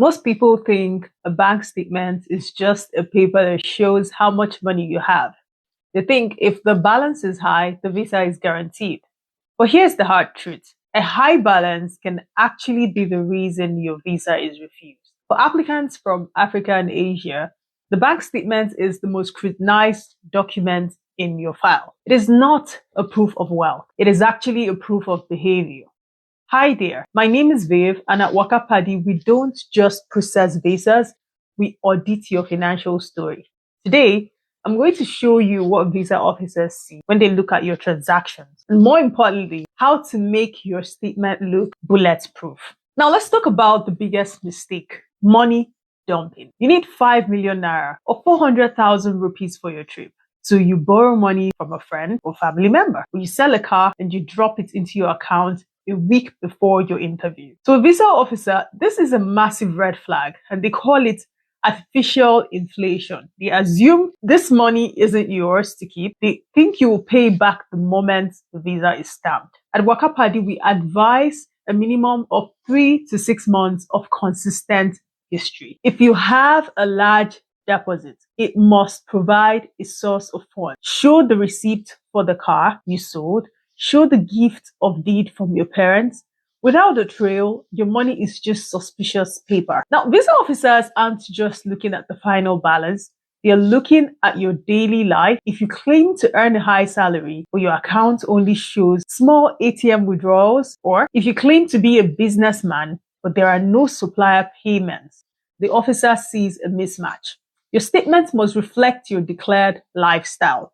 Most people think a bank statement is just a paper that shows how much money you have. They think if the balance is high, the visa is guaranteed. But here's the hard truth. A high balance can actually be the reason your visa is refused. For applicants from Africa and Asia, the bank statement is the most scrutinized document in your file. It is not a proof of wealth. It is actually a proof of behavior. Hi there, my name is Veev, and at Wakapadi, we don't just process visas, we audit your financial story. Today, I'm going to show you what visa officers see when they look at your transactions, and more importantly, how to make your statement look bulletproof. Now, let's talk about the biggest mistake: money dumping. You need 5 million naira or 400,000 rupees for your trip. So you borrow money from a friend or family member, or you sell a car and you drop it into your account a week before your interview. So a visa officer, this is a massive red flag, and they call it artificial inflation. They assume this money isn't yours to keep. They think you will pay back the moment the visa is stamped. At Wakapadi, we advise a minimum of 3 to 6 months of consistent history. If you have a large deposit, it must provide a source of funds. Show the receipt for the car you sold. Show the gift of deed from your parents. Without a trail, your money is just suspicious paper. Now, visa officers aren't just looking at the final balance. They're looking at your daily life. If you claim to earn a high salary, or your account only shows small ATM withdrawals, or if you claim to be a businessman, but there are no supplier payments, the officer sees a mismatch. Your statement must reflect your declared lifestyle.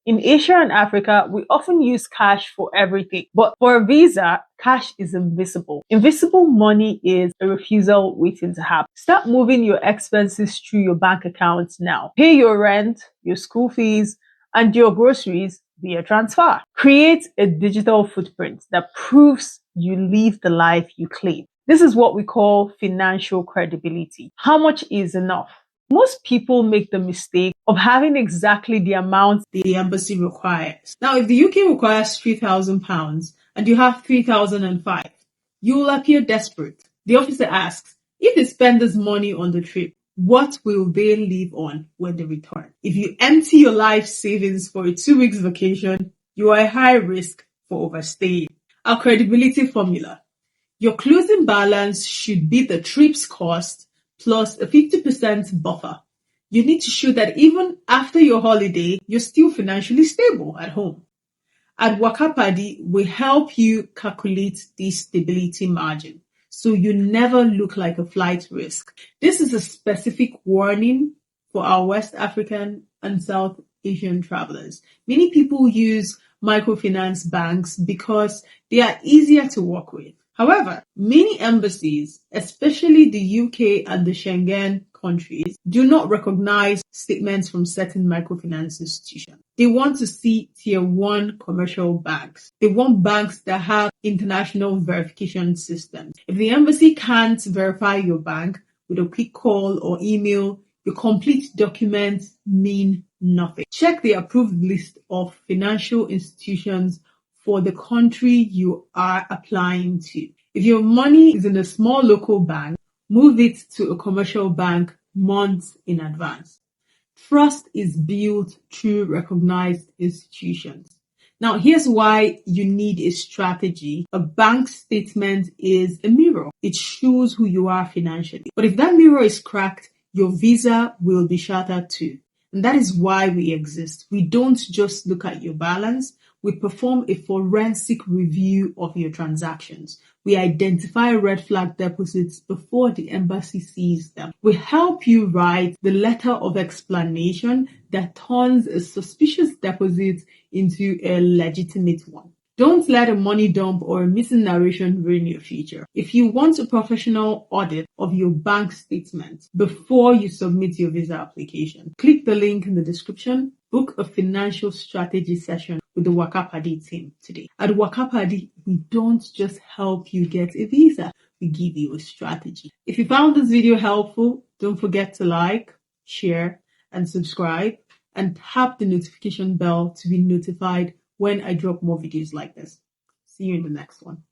In Asia and Africa, we often use cash for everything, but for a visa, cash is invisible. Invisible money is a refusal waiting to happen. Start moving your expenses through your bank accounts now. Pay your rent, your school fees, and your groceries via transfer. Create a digital footprint that proves you live the life you claim. This is what we call financial credibility. How much is enough? Most people make the mistake of having exactly the amount the embassy requires. Now, if the UK requires £3,000 and you have 3,005, you will appear desperate. The officer asks, if they spend this money on the trip, what will they live on when they return? If you empty your life savings for a 2 weeks vacation, you are at high risk for overstaying. Our credibility formula. Your closing balance should be the trip's cost plus a 50% buffer. You need to show that even after your holiday, you're still financially stable at home. At Wakapadi, we help you calculate this stability margin so you never look like a flight risk. This is a specific warning for our West African and South Asian travelers. Many people use microfinance banks because they are easier to work with. However, many embassies, especially the UK and the Schengen countries, do not recognize statements from certain microfinance institutions. They want to see tier 1 commercial banks. They want banks that have international verification systems. If the embassy can't verify your bank with a quick call or email, your complete documents mean nothing. Check the approved list of financial institutions for the country you are applying to. If your money is in a small local bank, move it to a commercial bank months in advance. Trust is built through recognized institutions. Now, here's why you need a strategy. A bank statement is a mirror. It shows who you are financially. But if that mirror is cracked, your visa will be shattered too. And that is why we exist. We don't just look at your balance. We perform a forensic review of your transactions. We identify red flag deposits before the embassy sees them. We help you write the letter of explanation that turns a suspicious deposit into a legitimate one. Don't let a money dump or a missing narration ruin your future. If you want a professional audit of your bank statement before you submit your visa application, click the link in the description. Book a financial strategy session with the Wakapadi team today. At Wakapadi, we don't just help you get a visa, we give you a strategy. If you found this video helpful, don't forget to like, share, and subscribe, and tap the notification bell to be notified when I drop more videos like this. See you in the next one.